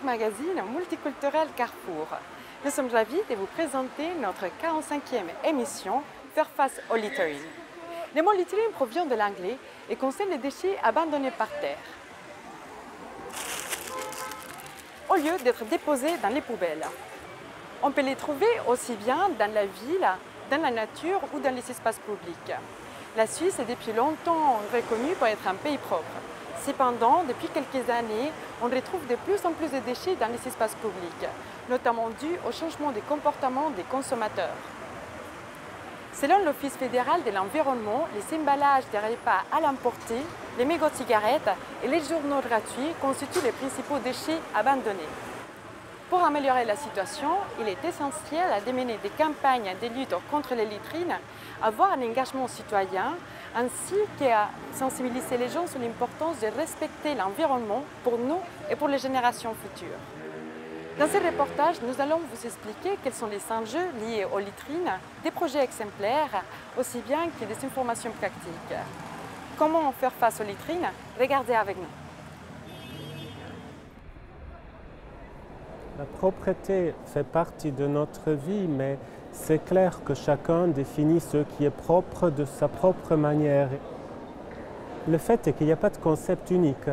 votre magazine multiculturel Carrefour. Nous sommes ravis de vous présenter notre 45e émission Faire face au littering. Le mot littering provient de l'anglais et concerne les déchets abandonnés par terre. Au lieu d'être déposés dans les poubelles. On peut les trouver aussi bien dans la ville, dans la nature ou dans les espaces publics. La Suisse est depuis longtemps reconnue pour être un pays propre. Cependant, depuis quelques années, on retrouve de plus en plus de déchets dans les espaces publics, notamment dû au changement de comportement des consommateurs. Selon l'Office fédéral de l'environnement, les emballages des repas à l'emporter, les mégots de cigarettes et les journaux gratuits constituent les principaux déchets abandonnés. Pour améliorer la situation, il est essentiel de mener des campagnes de lutte contre les littering, avoir un engagement citoyen, ainsi qu'à sensibiliser les gens sur l'importance de respecter l'environnement pour nous et pour les générations futures. Dans ce reportage, nous allons vous expliquer quels sont les enjeux liés au littering, des projets exemplaires, aussi bien que des informations pratiques. Comment faire face au littering? Regardez avec nous. La propreté fait partie de notre vie, mais c'est clair que chacun définit ce qui est propre de sa propre manière. Le fait est qu'il n'y a pas de concept unique.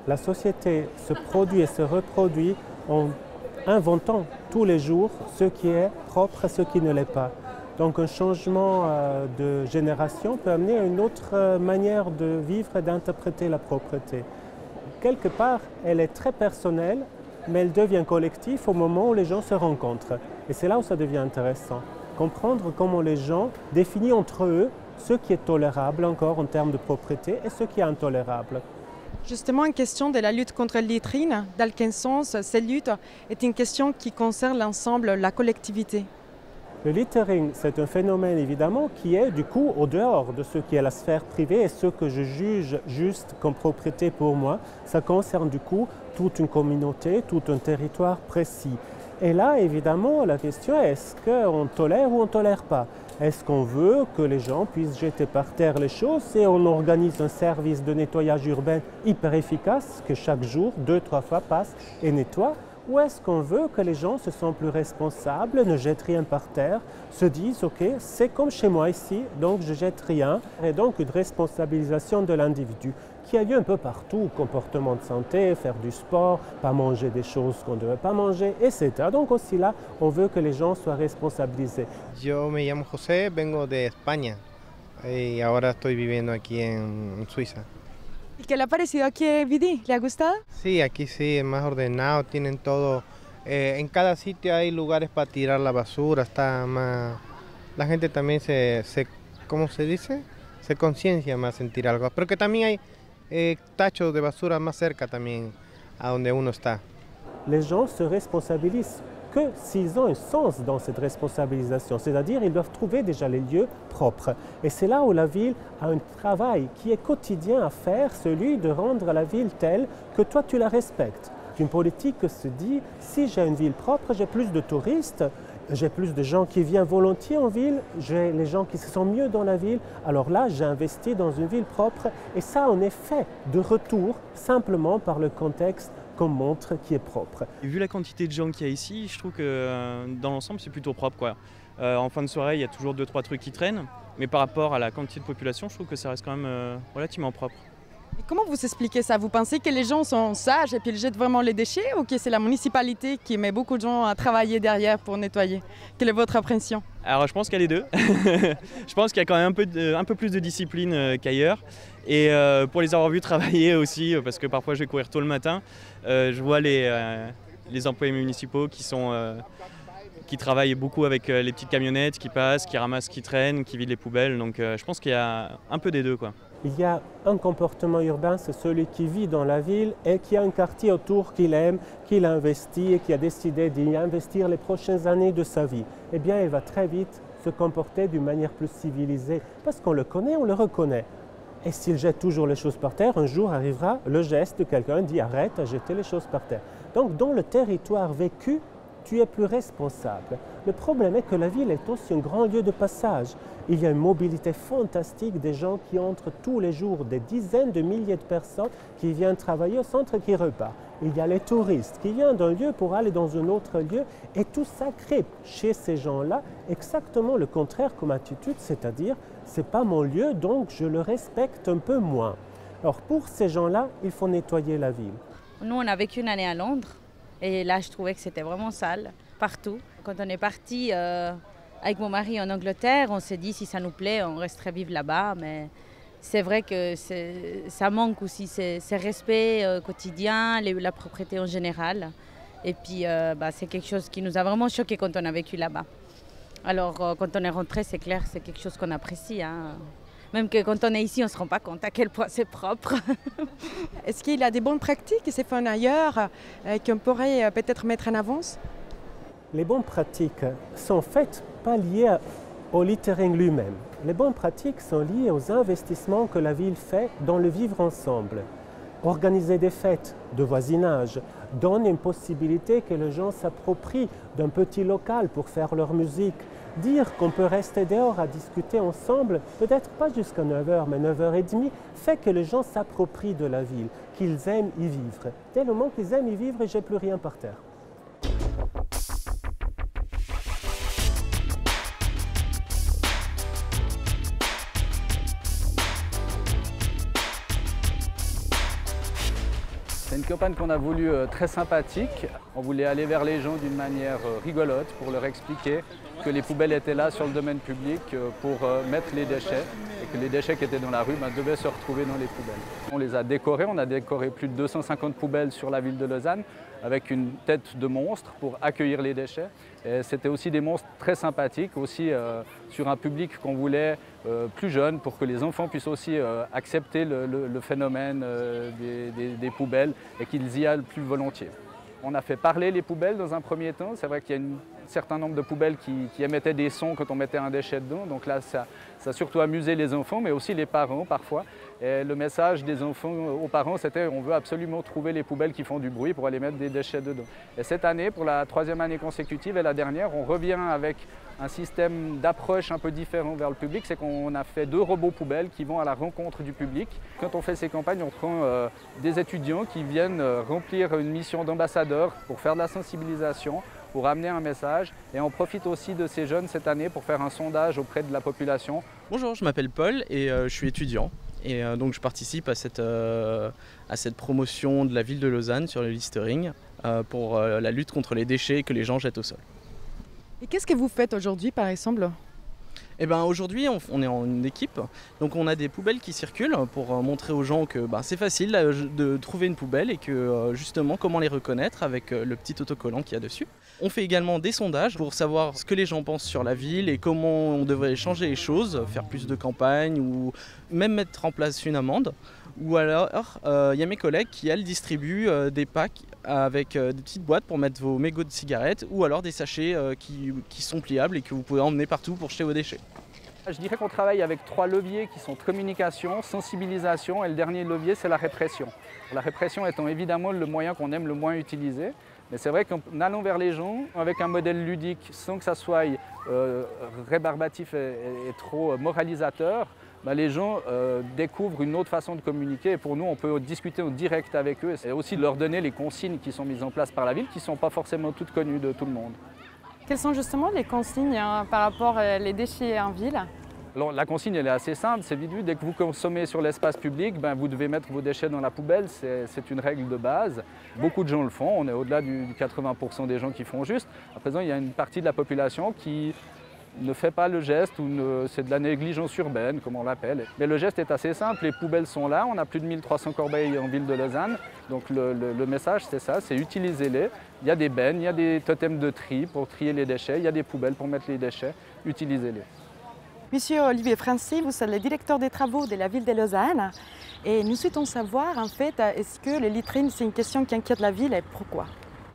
La société se produit et se reproduit en inventant tous les jours ce qui est propre et ce qui ne l'est pas. Donc un changement de génération peut amener à une autre manière de vivre et d'interpréter la propreté. Quelque part, elle est très personnelle, mais elle devient collective au moment où les gens se rencontrent. Et c'est là où ça devient intéressant. Comprendre comment les gens définissent entre eux ce qui est tolérable encore en termes de propreté et ce qui est intolérable. Justement, une question de la lutte contre le littering, dans quel sens cette lutte est une question qui concerne l'ensemble, la collectivité? Le littering, c'est un phénomène évidemment qui est du coup au dehors de ce qui est la sphère privée et ce que je juge juste comme propriété pour moi. Ça concerne du coup toute une communauté, tout un territoire précis. Et là, évidemment, la question est, est-ce qu'on tolère ou on ne tolère pas? Est-ce qu'on veut que les gens puissent jeter par terre les choses et on organise un service de nettoyage urbain hyper efficace que chaque jour, 2-3 fois passe et nettoie? Ou est-ce qu'on veut que les gens se sentent plus responsables, ne jettent rien par terre, se disent « ok, c'est comme chez moi ici, donc je jette rien » et donc une responsabilisation de l'individu qui a lieu un peu partout, comportement de santé, faire du sport, pas manger des choses qu'on ne devrait pas manger, etc. Donc aussi là, on veut que les gens soient responsabilisés. Yo me llamo José, vengo de España y ahora estoy viviendo aquí en Suiza. ¿Y qué le ha parecido aquí vivir? ¿Le ha gustado? Sí, aquí sí es más ordenado, tienen todo. En cada sitio hay lugares para tirar la basura, está más. La gente también ¿cómo se dice? Se conciencia más en tirar algo. Pero que también hay tachos de basura más cerca también a donde uno está. Les gens se responsabilisent que s'ils ont un sens dans cette responsabilisation, c'est-à-dire ils doivent trouver déjà les lieux propres. Et c'est là où la ville a un travail qui est quotidien à faire, celui de rendre la ville telle que toi tu la respectes. Une politique se dit, si j'ai une ville propre, j'ai plus de touristes, j'ai plus de gens qui viennent volontiers en ville, j'ai les gens qui se sentent mieux dans la ville, alors là j'ai investi dans une ville propre et ça en est fait de retour simplement par le contexte qu'on montre qui est propre. Et vu la quantité de gens qu'il y a ici, je trouve que dans l'ensemble c'est plutôt propre, quoi. En fin de soirée il y a toujours 2-3 trucs qui traînent, mais par rapport à la quantité de population je trouve que ça reste quand même relativement propre. Et comment vous expliquez ça? Vous pensez que les gens sont sages et puis ils jettent vraiment les déchets ou que c'est la municipalité qui met beaucoup de gens à travailler derrière pour nettoyer? Quelle est votre impression? Alors je pense qu'il y a les deux. Je pense qu'il y a quand même un peu plus de discipline qu'ailleurs. Et pour les avoir vus travailler aussi, parce que parfois je vais courir tôt le matin, je vois les employés municipaux qui travaillent beaucoup avec les petites camionnettes qui passent, qui ramassent, qui traînent, qui vident les poubelles. Donc je pense qu'il y a un peu des deux, quoi. Il y a un comportement urbain, c'est celui qui vit dans la ville et qui a un quartier autour qu'il aime, qu'il investit et qui a décidé d'y investir les prochaines années de sa vie. Eh bien, il va très vite se comporter d'une manière plus civilisée parce qu'on le connaît, on le reconnaît. Et s'il jette toujours les choses par terre, un jour arrivera le geste de quelqu'un qui dit « arrête à jeter les choses par terre ». Donc, dans le territoire vécu, tu es plus responsable. Le problème est que la ville est aussi un grand lieu de passage. Il y a une mobilité fantastique des gens qui entrent tous les jours, des dizaines de milliers de personnes qui viennent travailler au centre qui repartent. Il y a les touristes qui viennent d'un lieu pour aller dans un autre lieu et tout ça crée chez ces gens-là exactement le contraire comme attitude, c'est-à-dire c'est pas mon lieu donc je le respecte un peu moins. Alors pour ces gens-là, il faut nettoyer la ville. Nous on a vécu une année à Londres et là je trouvais que c'était vraiment sale partout. Quand on est parti avec mon mari en Angleterre, on s'est dit si ça nous plaît on resterait vivre là-bas, mais c'est vrai que ça manque aussi, ces respects quotidiens, la propreté en général. Et puis c'est quelque chose qui nous a vraiment choqué quand on a vécu là-bas. Alors quand on est rentré, c'est clair, c'est quelque chose qu'on apprécie. Hein. Même que quand on est ici, on ne se rend pas compte à quel point c'est propre. Est-ce qu'il y a des bonnes pratiques qui se font ailleurs qu'on pourrait peut-être mettre en avance? Les bonnes pratiques sont faites pas liées au littering lui-même. Les bonnes pratiques sont liées aux investissements que la ville fait dans le vivre ensemble. Organiser des fêtes de voisinage, donner une possibilité que les gens s'approprient d'un petit local pour faire leur musique, dire qu'on peut rester dehors à discuter ensemble, peut-être pas jusqu'à 9h, mais 9h30, fait que les gens s'approprient de la ville, qu'ils aiment y vivre. Dès le moment qu'ils aiment y vivre, j'ai plus rien par terre. C'est une campagne qu'on a voulu très sympathique. On voulait aller vers les gens d'une manière rigolote pour leur expliquer que les poubelles étaient là sur le domaine public pour mettre les déchets et que les déchets qui étaient dans la rue devaient se retrouver dans les poubelles. On les a décorés, on a décoré plus de 250 poubelles sur la ville de Lausanne avec une tête de monstre pour accueillir les déchets. C'était aussi des monstres très sympathiques, aussi sur un public qu'on voulait plus jeune pour que les enfants puissent aussi accepter le phénomène des poubelles et qu'ils y aillent plus volontiers. On a fait parler les poubelles dans un premier temps. C'est vrai qu'il y a un certain nombre de poubelles qui émettaient des sons quand on mettait un déchet dedans. Donc là, ça a surtout amusé les enfants, mais aussi les parents parfois. Et le message des enfants aux parents, c'était on veut absolument trouver les poubelles qui font du bruit pour aller mettre des déchets dedans. Et cette année, pour la 3e année consécutive et la dernière, on revient avec un système d'approche un peu différent vers le public. C'est qu'on a fait 2 robots poubelles qui vont à la rencontre du public. Quand on fait ces campagnes, on prend des étudiants qui viennent remplir une mission d'ambassadeur pour faire de la sensibilisation, pour amener un message. Et on profite aussi de ces jeunes cette année pour faire un sondage auprès de la population. Bonjour, je m'appelle Paul et je suis étudiant. Et donc je participe à cette promotion de la ville de Lausanne sur le littering pour la lutte contre les déchets que les gens jettent au sol. Et qu'est-ce que vous faites aujourd'hui par exemple? Eh ben, aujourd'hui, on est en une équipe, donc on a des poubelles qui circulent pour montrer aux gens que c'est facile de trouver une poubelle et que justement comment les reconnaître avec le petit autocollant qu'il y a dessus. On fait également des sondages pour savoir ce que les gens pensent sur la ville et comment on devrait changer les choses, faire plus de campagnes ou même mettre en place une amende. Ou alors, il y a mes collègues qui, elles, distribuent des packs avec des petites boîtes pour mettre vos mégots de cigarettes ou alors des sachets qui sont pliables et que vous pouvez emmener partout pour jeter vos déchets. Je dirais qu'on travaille avec 3 leviers qui sont communication, sensibilisation et le dernier levier, c'est la répression. La répression étant évidemment le moyen qu'on aime le moins utiliser. Mais c'est vrai qu'en allant vers les gens, avec un modèle ludique, sans que ça soit rébarbatif et trop moralisateur, les gens découvrent une autre façon de communiquer et pour nous, on peut discuter en direct avec eux et aussi leur donner les consignes qui sont mises en place par la ville qui ne sont pas forcément toutes connues de tout le monde. Quelles sont justement les consignes par rapport aux déchets en ville? Alors, la consigne elle est assez simple, c'est vite vu, dès que vous consommez sur l'espace public, vous devez mettre vos déchets dans la poubelle, c'est une règle de base. Beaucoup de gens le font, on est au-delà du 80% des gens qui font juste. À présent, il y a une partie de la population qui ne fait pas le geste ou c'est de la négligence urbaine, comme on l'appelle. Mais le geste est assez simple, les poubelles sont là, on a plus de 1300 corbeilles en ville de Lausanne. Donc le message c'est ça, c'est utilisez-les. Il y a des bennes, il y a des totems de tri pour trier les déchets, il y a des poubelles pour mettre les déchets, utilisez-les. Monsieur Olivier Francy, vous êtes le directeur des travaux de la ville de Lausanne et nous souhaitons savoir en fait, est-ce que le littering c'est une question qui inquiète la ville et pourquoi?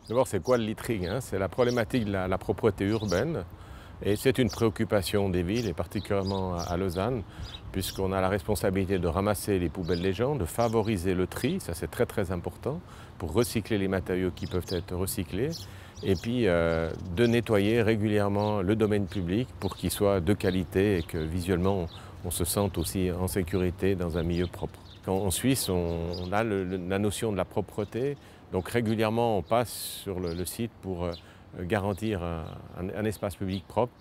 D'abord, c'est quoi le littering? C'est la problématique de la propreté urbaine. Et c'est une préoccupation des villes, et particulièrement à Lausanne, puisqu'on a la responsabilité de ramasser les poubelles des gens, de favoriser le tri, ça c'est très très important, pour recycler les matériaux qui peuvent être recyclés, et puis de nettoyer régulièrement le domaine public pour qu'il soit de qualité et que visuellement on se sente aussi en sécurité dans un milieu propre. En Suisse, on a la notion de la propreté, donc régulièrement on passe sur le site pour garantir un espace public propre.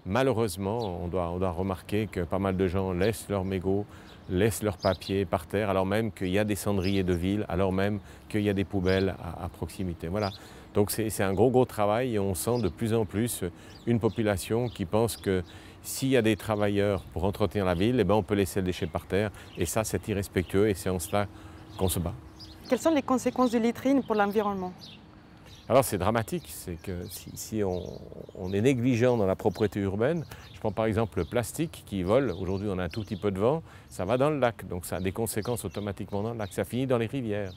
Malheureusement, on doit remarquer que pas mal de gens laissent leurs mégots, laissent leurs papiers par terre, alors même qu'il y a des cendriers de ville, alors même qu'il y a des poubelles à proximité. Voilà. Donc c'est un gros travail et on sent de plus en plus une population qui pense que s'il y a des travailleurs pour entretenir la ville, eh ben on peut laisser le déchet par terre et ça c'est irrespectueux et c'est en cela qu'on se bat. Quelles sont les conséquences du littering pour l'environnement? Alors c'est dramatique, c'est que si on est négligent dans la propreté urbaine, je prends par exemple le plastique qui vole, aujourd'hui on a un tout petit peu de vent, ça va dans le lac, donc ça a des conséquences automatiquement dans le lac, ça finit dans les rivières.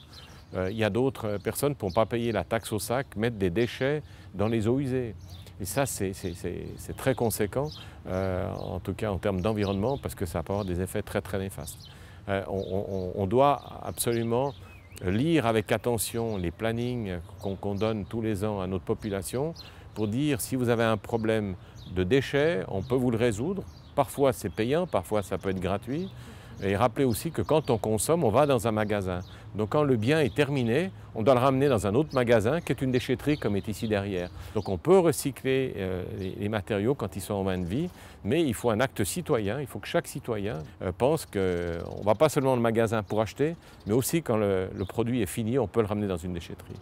Il y a d'autres personnes pour ne pas payer la taxe au sac, mettre des déchets dans les eaux usées. Et ça c'est très conséquent, en tout cas en termes d'environnement, parce que ça peut avoir des effets très néfastes. On doit absolument lire avec attention les plannings qu'on donne tous les ans à notre population pour dire si vous avez un problème de déchets, on peut vous le résoudre. Parfois c'est payant, parfois ça peut être gratuit. Et rappelez aussi que quand on consomme, on va dans un magasin. Donc quand le bien est terminé, on doit le ramener dans un autre magasin qui est une déchetterie comme est ici derrière. Donc on peut recycler les matériaux quand ils sont en fin de vie, mais il faut un acte citoyen, il faut que chaque citoyen pense qu'on ne va pas seulement au magasin pour acheter, mais aussi quand le produit est fini, on peut le ramener dans une déchetterie.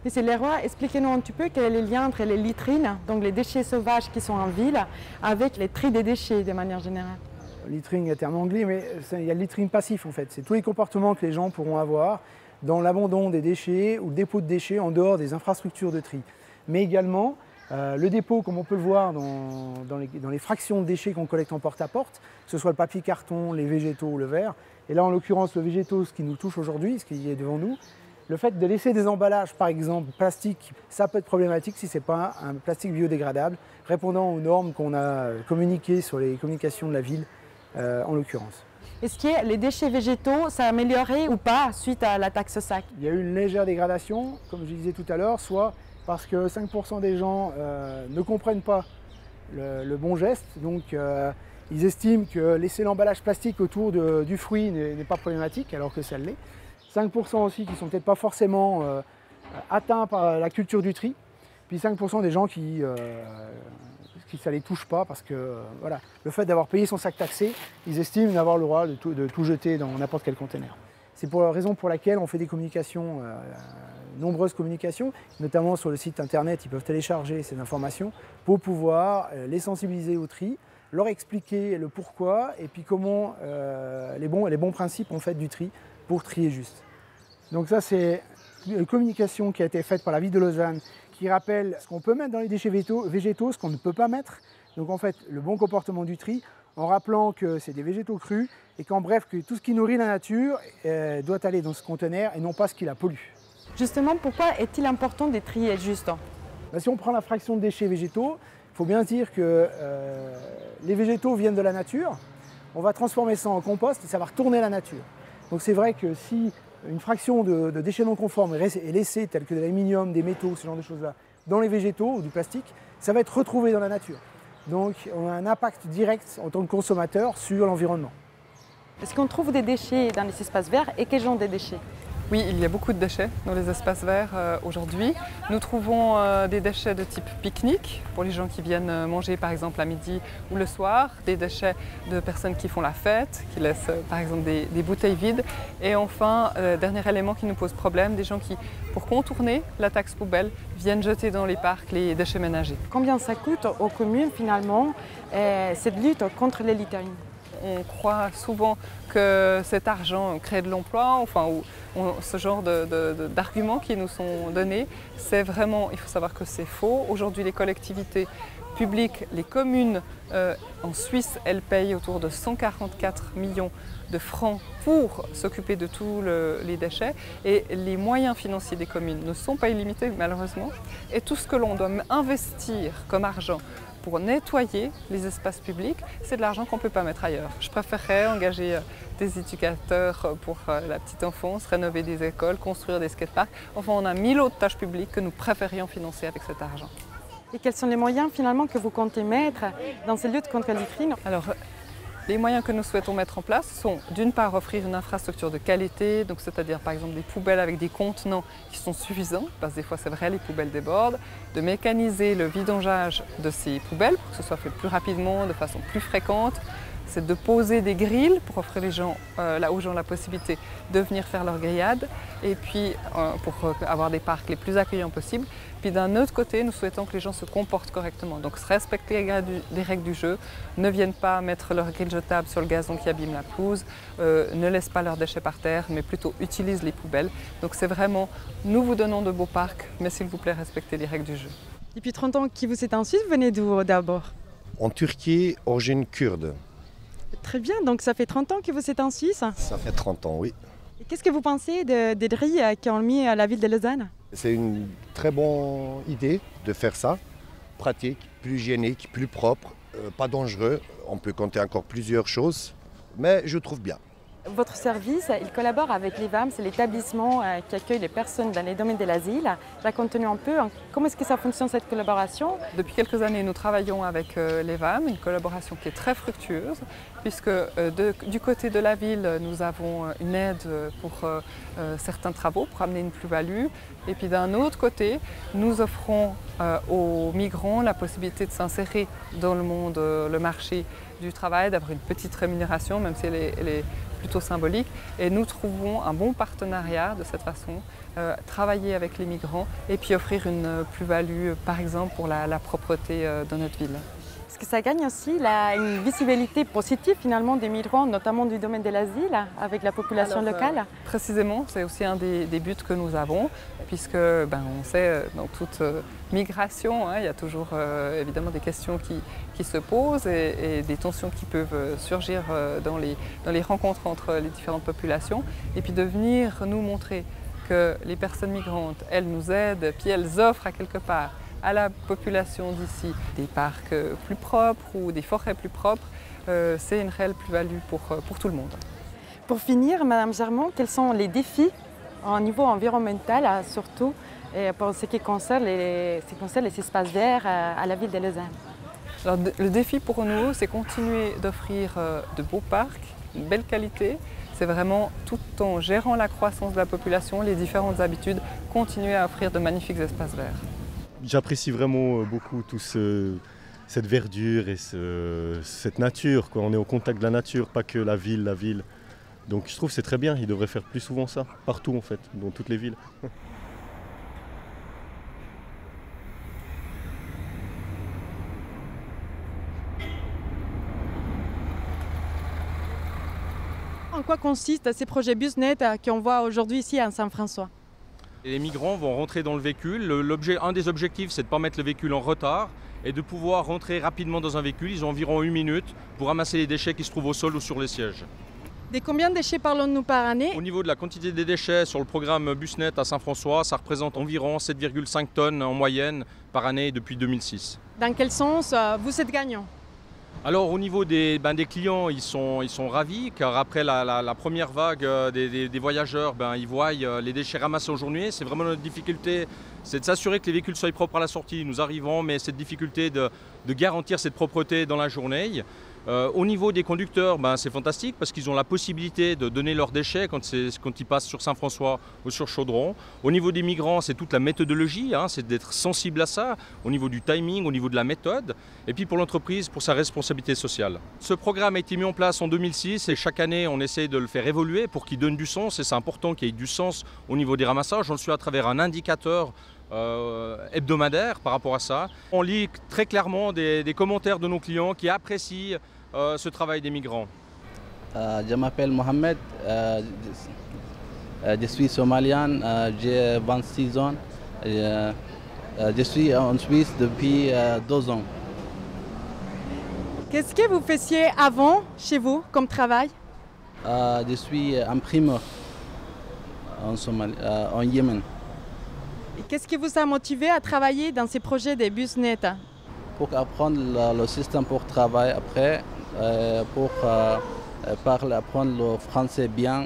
Monsieur Leroy, expliquez-nous un petit peu quel est le lien entre les litrines, donc les déchets sauvages qui sont en ville, avec les tri des déchets de manière générale. Littering est un terme anglais, mais il y a le littering passif en fait. C'est tous les comportements que les gens pourront avoir dans l'abandon des déchets ou le dépôt de déchets en dehors des infrastructures de tri. Mais également le dépôt, comme on peut le voir dans les fractions de déchets qu'on collecte en porte-à-porte, que ce soit le papier carton, les végétaux ou le verre. Et là en l'occurrence le végétaux, ce qui nous touche aujourd'hui, ce qui est devant nous. Le fait de laisser des emballages, par exemple plastique, ça peut être problématique si ce n'est pas un plastique biodégradable, répondant aux normes qu'on a communiquées sur les communications de la ville. En l'occurrence. Est-ce que les déchets végétaux, ça a amélioré ou pas suite à la taxe sac? Il y a eu une légère dégradation, comme je disais tout à l'heure, soit parce que 5% des gens ne comprennent pas le bon geste, donc ils estiment que laisser l'emballage plastique autour du fruit n'est pas problématique, alors que ça l'est. 5% aussi qui ne sont peut-être pas forcément atteints par la culture du tri, puis 5% des gens qui ça ne les touche pas parce que voilà, le fait d'avoir payé son sac taxé, ils estiment d'avoir le droit de tout jeter dans n'importe quel conteneur. C'est pour la raison pour laquelle on fait des communications, nombreuses communications, notamment sur le site internet, ils peuvent télécharger ces informations pour pouvoir les sensibiliser au tri, leur expliquer le pourquoi et puis comment les bons principes en fait du tri pour trier juste. Donc ça c'est une communication qui a été faite par la ville de Lausanne qui rappelle ce qu'on peut mettre dans les déchets végétaux, ce qu'on ne peut pas mettre. Donc en fait, le bon comportement du tri, en rappelant que c'est des végétaux crus et qu'en bref, que tout ce qui nourrit la nature doit aller dans ce conteneur et non pas ce qui la pollue. Justement, pourquoi est-il important de trier juste? Si on prend la fraction de déchets végétaux, il faut bien dire que les végétaux viennent de la nature. On va transformer ça en compost et ça va retourner à la nature. Donc c'est vrai que si une fraction de déchets non conformes est laissée, tels que de l'aluminium, des métaux, ce genre de choses-là, dans les végétaux ou du plastique, ça va être retrouvé dans la nature. Donc on a un impact direct en tant que consommateur sur l'environnement. Est-ce qu'on trouve des déchets dans les espaces verts et quel genre de déchets? Oui, il y a beaucoup de déchets dans les espaces verts aujourd'hui. Nous trouvons des déchets de type pique-nique pour les gens qui viennent manger par exemple à midi ou le soir, des déchets de personnes qui font la fête, qui laissent par exemple des bouteilles vides. Et enfin, dernier élément qui nous pose problème, des gens qui, pour contourner la taxe poubelle, viennent jeter dans les parcs les déchets ménagers. Combien ça coûte aux communes finalement cette lutte contre les littering? On croit souvent que cet argent crée de l'emploi, enfin, ce genre d'arguments qui nous sont donnés, c'est vraiment, il faut savoir que c'est faux. Aujourd'hui, les collectivités publiques, les communes en Suisse, elles payent autour de 144 millions de francs pour s'occuper de tous les déchets et les moyens financiers des communes ne sont pas illimités malheureusement et tout ce que l'on doit investir comme argent pour nettoyer les espaces publics, c'est de l'argent qu'on ne peut pas mettre ailleurs. Je préférerais engager des éducateurs pour la petite enfance, rénover des écoles, construire des skateparks. Enfin, on a 1000 autres tâches publiques que nous préférions financer avec cet argent. Et quels sont les moyens finalement que vous comptez mettre dans ces luttes contre les crimes? Alors, les moyens que nous souhaitons mettre en place sont d'une part offrir une infrastructure de qualité, donc c'est-à-dire par exemple des poubelles avec des contenants qui sont suffisants, parce que des fois c'est vrai les poubelles débordent, de mécaniser le vidangeage de ces poubelles pour que ce soit fait plus rapidement, de façon plus fréquente. C'est de poser des grilles pour offrir aux gens la possibilité de venir faire leur grillade et puis pour avoir des parcs les plus accueillants possibles. Puis d'un autre côté, nous souhaitons que les gens se comportent correctement, donc respecter les règles du jeu, ne viennent pas mettre leur grille jetable sur le gazon qui abîme la pelouse, ne laissent pas leurs déchets par terre, mais plutôt utilisent les poubelles. Donc c'est vraiment, nous vous donnons de beaux parcs, mais s'il vous plaît, respectez les règles du jeu. Depuis 30 ans que vous êtes en Suisse, vous venez d'où d'abord? En Turquie, origine kurde. Très bien, donc ça fait 30 ans que vous êtes en Suisse? Ça fait 30 ans, oui. Et qu'est-ce que vous pensez des drilles qui ont mis à la ville de Lausanne? C'est une très bonne idée de faire ça. Pratique, plus hygiénique, plus propre, pas dangereux. On peut compter encore plusieurs choses, mais je trouve bien. Votre service, il collabore avec l'EVAM, c'est l'établissement qui accueille les personnes dans les domaines de l'asile. Racontez-nous un peu, comment est-ce que ça fonctionne cette collaboration? Depuis quelques années, nous travaillons avec l'EVAM, une collaboration qui est très fructueuse, puisque du côté de la ville, nous avons une aide pour certains travaux, pour amener une plus-value. Et puis d'un autre côté, nous offrons aux migrants la possibilité de s'insérer dans le monde, le marché du travail, d'avoir une petite rémunération, même si elle est plutôt symbolique. Et nous trouvons un bon partenariat de cette façon, travailler avec les migrants et puis offrir une plus-value, par exemple, pour la propreté de notre ville. Est-ce que ça gagne aussi une visibilité positive finalement des migrants, notamment du domaine de l'asile, avec la population locale? Précisément, c'est aussi un des buts que nous avons, puisque on sait, dans toute migration, il y a toujours évidemment des questions qui se posent et des tensions qui peuvent surgir dans les rencontres entre les différentes populations. Et puis de venir nous montrer que les personnes migrantes, elles nous aident, puis elles offrent à quelque part à la population d'ici des parcs plus propres ou des forêts plus propres, c'est une réelle plus-value pour tout le monde. Pour finir, Madame Germont, quels sont les défis au niveau environnemental, surtout pour ce qui concerne les espaces verts à la ville de Lausanne? Alors, le défi pour nous, c'est continuer d'offrir de beaux parcs, une belle qualité. C'est vraiment, tout en gérant la croissance de la population, les différentes habitudes, continuer à offrir de magnifiques espaces verts. J'apprécie vraiment beaucoup cette verdure et cette nature, quoi. On est au contact de la nature, pas que la ville. Donc je trouve que c'est très bien, ils devraient faire plus souvent ça, partout en fait, dans toutes les villes. En quoi consistent ces projets BusNet qu'on voit aujourd'hui ici à Saint-François? Les migrants vont rentrer dans le véhicule. Un des objectifs, c'est de ne pas mettre le véhicule en retard et de pouvoir rentrer rapidement dans un véhicule. Ils ont environ 1 minute pour ramasser les déchets qui se trouvent au sol ou sur les sièges. De combien de déchets parlons-nous par année? Au niveau de la quantité des déchets sur le programme BusNet à Saint-François, ça représente environ 7,5 tonnes en moyenne par année depuis 2006. Dans quel sens vous êtes gagnant? Alors au niveau des clients, ils sont ravis car après la première vague des voyageurs, ils voient les déchets ramassés en journée. C'est vraiment notre difficulté, c'est de s'assurer que les véhicules soient propres à la sortie. Nous arrivons, mais cette difficulté de garantir cette propreté dans la journée. Au niveau des conducteurs, c'est fantastique parce qu'ils ont la possibilité de donner leurs déchets quand ils passent sur Saint-François ou sur Chaudron. Au niveau des migrants, c'est toute la méthodologie, c'est d'être sensible à ça, au niveau du timing, au niveau de la méthode, et puis pour l'entreprise, pour sa responsabilité sociale. Ce programme a été mis en place en 2006 et chaque année, on essaie de le faire évoluer pour qu'il donne du sens, et c'est important qu'il y ait du sens au niveau des ramassages. On le suit à travers un indicateur hebdomadaire par rapport à ça. On lit très clairement des commentaires de nos clients qui apprécient ce travail des migrants. Je m'appelle Mohamed, je suis somalien, j'ai 26 ans, je suis en Suisse depuis 2 ans. Qu'est-ce que vous faisiez avant chez vous comme travail? Je suis imprimeur en Yémen. Et qu'est-ce qui vous a motivé à travailler dans ces projets de BusNet? pour apprendre le système pour travailler après, pour apprendre le français bien.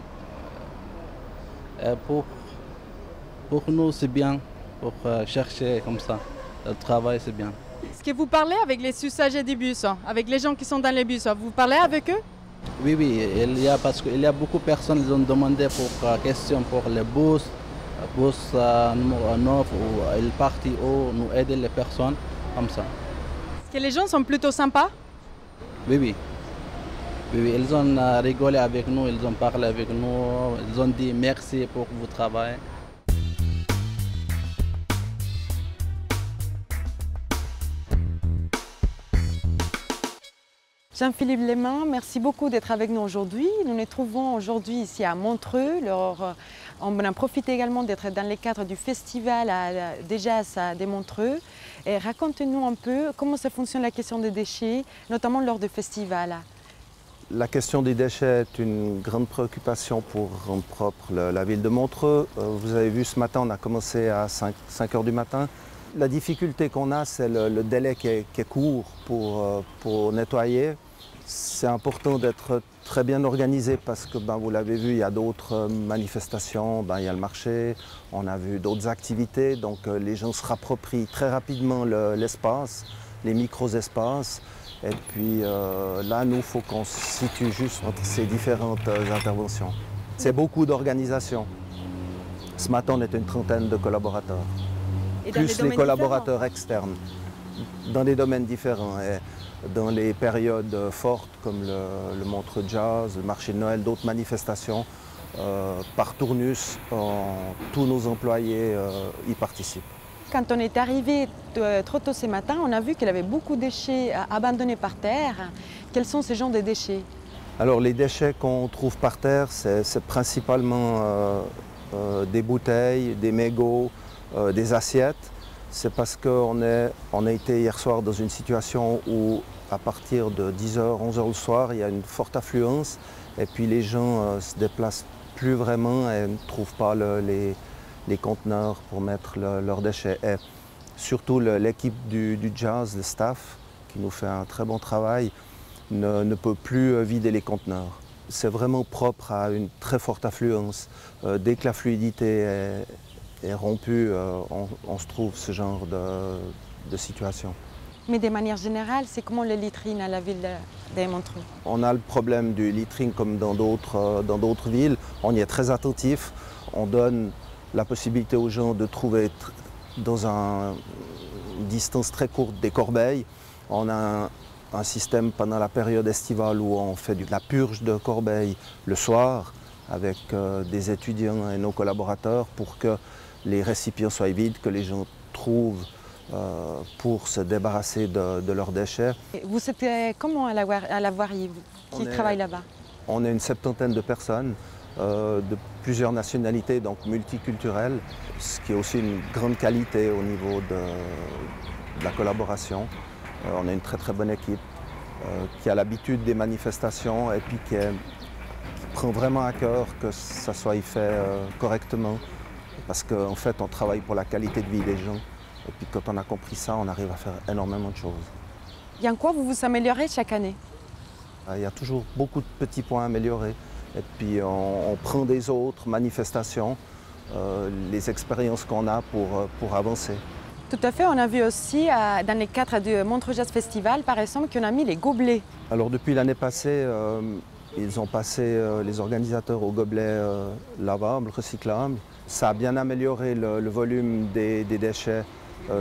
Pour nous, c'est bien, pour chercher comme ça. Le travail, c'est bien. Est-ce que vous parlez avec les usagers du bus, avec les gens qui sont dans les bus? Vous parlez avec eux? Oui, parce qu'il y a beaucoup de personnes qui ont demandé pour questions pour les bus numéro 9 ou ils partent où nous aider les personnes comme ça. Est-ce que les gens sont plutôt sympas? Oui, ils ont rigolé avec nous, ils ont parlé avec nous, ils ont dit merci pour votre travail. Jean-Philippe Lemain, merci beaucoup d'être avec nous aujourd'hui. Nous nous trouvons aujourd'hui ici à Montreux. On a profité également d'être dans le cadre du festival des jazz des Montreux. Et raconte-nous un peu comment ça fonctionne la question des déchets, notamment lors du festival. La question des déchets est une grande préoccupation pour rendre propre la ville de Montreux. Vous avez vu ce matin, on a commencé à 5 heures du matin. La difficulté qu'on a, c'est le délai qui est court pour nettoyer. C'est important d'être très bien organisé parce que, vous l'avez vu, il y a d'autres manifestations, il y a le marché, on a vu d'autres activités, donc les gens se rapproprient très rapidement l'espace, les micro-espaces. Et puis là, nous, il faut qu'on se situe juste entre ces différentes interventions. C'est beaucoup d'organisation. Ce matin, on était une trentaine de collaborateurs, plus les collaborateurs externes, dans des domaines différents. Et dans les périodes fortes comme le Montreux Jazz, le marché de Noël, d'autres manifestations, par tournus, tous nos employés y participent. Quand on est arrivé trop tôt ce matin, on a vu qu'il y avait beaucoup de déchets abandonnés par terre. Quels sont ces genres de déchets? Alors les déchets qu'on trouve par terre, c'est principalement des bouteilles, des mégots, des assiettes. C'est parce qu'on a été hier soir dans une situation où à partir de 10h, 11h le soir, il y a une forte affluence et puis les gens se déplacent plus vraiment et ne trouvent pas les conteneurs pour mettre leurs déchets. Et surtout l'équipe du jazz, le staff, qui nous fait un très bon travail, ne peut plus vider les conteneurs. C'est vraiment propre à une très forte affluence. Dès que la fluidité est rompue, on se trouve ce genre de situation. Mais de manière générale, c'est comment le littering à la ville de Montreux? On a le problème du littering comme dans d'autres villes. On y est très attentif. On donne la possibilité aux gens de trouver dans une distance très courte des corbeilles. On a un système pendant la période estivale où on fait de la purge de corbeilles le soir avec des étudiants et nos collaborateurs pour que les récipients soient vides, que les gens trouvent pour se débarrasser de leurs déchets. Vous êtes comment à la voirie qui travaille là-bas? On est une septantaine de personnes de plusieurs nationalités, donc multiculturelles, ce qui est aussi une grande qualité au niveau de la collaboration. On a une très bonne équipe qui a l'habitude des manifestations et puis qui prend vraiment à cœur que ça soit fait correctement parce qu'en fait on travaille pour la qualité de vie des gens. Et puis quand on a compris ça, on arrive à faire énormément de choses. Et en quoi vous vous améliorez chaque année? Il y a toujours beaucoup de petits points à améliorer. Et puis on prend des autres manifestations, les expériences qu'on a pour avancer. Tout à fait, on a vu aussi dans le cadre du Montreux Jazz Festival, par exemple, qu'on a mis les gobelets. Alors depuis l'année passée, ils ont passé les organisateurs aux gobelets lavables, recyclables. Ça a bien amélioré le volume des déchets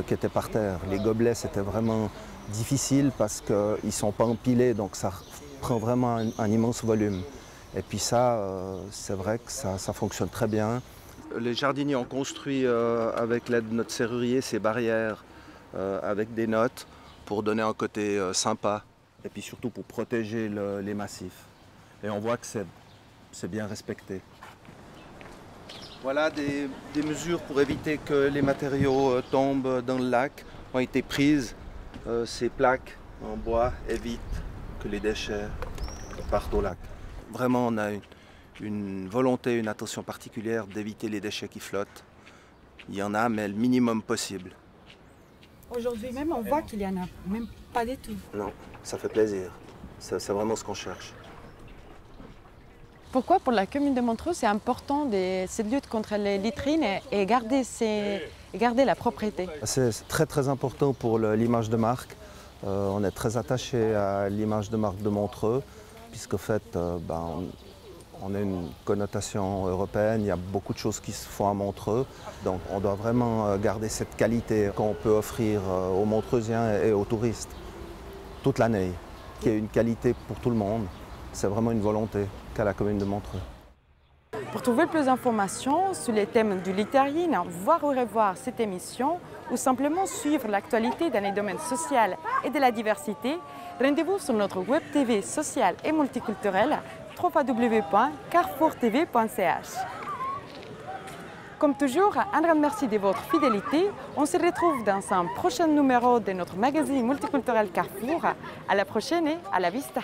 qui étaient par terre. Les gobelets, c'était vraiment difficile parce qu'ils ne sont pas empilés, donc ça prend vraiment un immense volume. Et puis ça, c'est vrai que ça fonctionne très bien. Les jardiniers ont construit avec l'aide de notre serrurier ces barrières avec des notes pour donner un côté sympa et puis surtout pour protéger les massifs. Et on voit que c'est bien respecté. Voilà des mesures pour éviter que les matériaux tombent dans le lac ont été prises. Ces plaques en bois évitent que les déchets partent au lac. Vraiment, on a une volonté, une attention particulière d'éviter les déchets qui flottent. Il y en a, mais le minimum possible. Aujourd'hui même, on voit qu'il n'y en a même pas du tout. Non, ça fait plaisir. C'est vraiment ce qu'on cherche. Pourquoi pour la commune de Montreux c'est important cette lutte contre les vitrines et garder la propriété? C'est très très important pour l'image de marque. On est très attaché à l'image de marque de Montreux, puisqu'en fait on a une connotation européenne, il y a beaucoup de choses qui se font à Montreux. Donc on doit vraiment garder cette qualité qu'on peut offrir aux Montreusiens et aux touristes toute l'année, qui est une qualité pour tout le monde. C'est vraiment une volonté qu'a la commune de Montreux. Pour trouver plus d'informations sur les thèmes du Litterine, voir ou revoir cette émission ou simplement suivre l'actualité dans les domaines social et de la diversité, rendez-vous sur notre web TV sociale et multiculturelle www.carrefourtv.ch. Comme toujours, un grand merci de votre fidélité. On se retrouve dans un prochain numéro de notre magazine multiculturel Carrefour. À la prochaine et à la vista.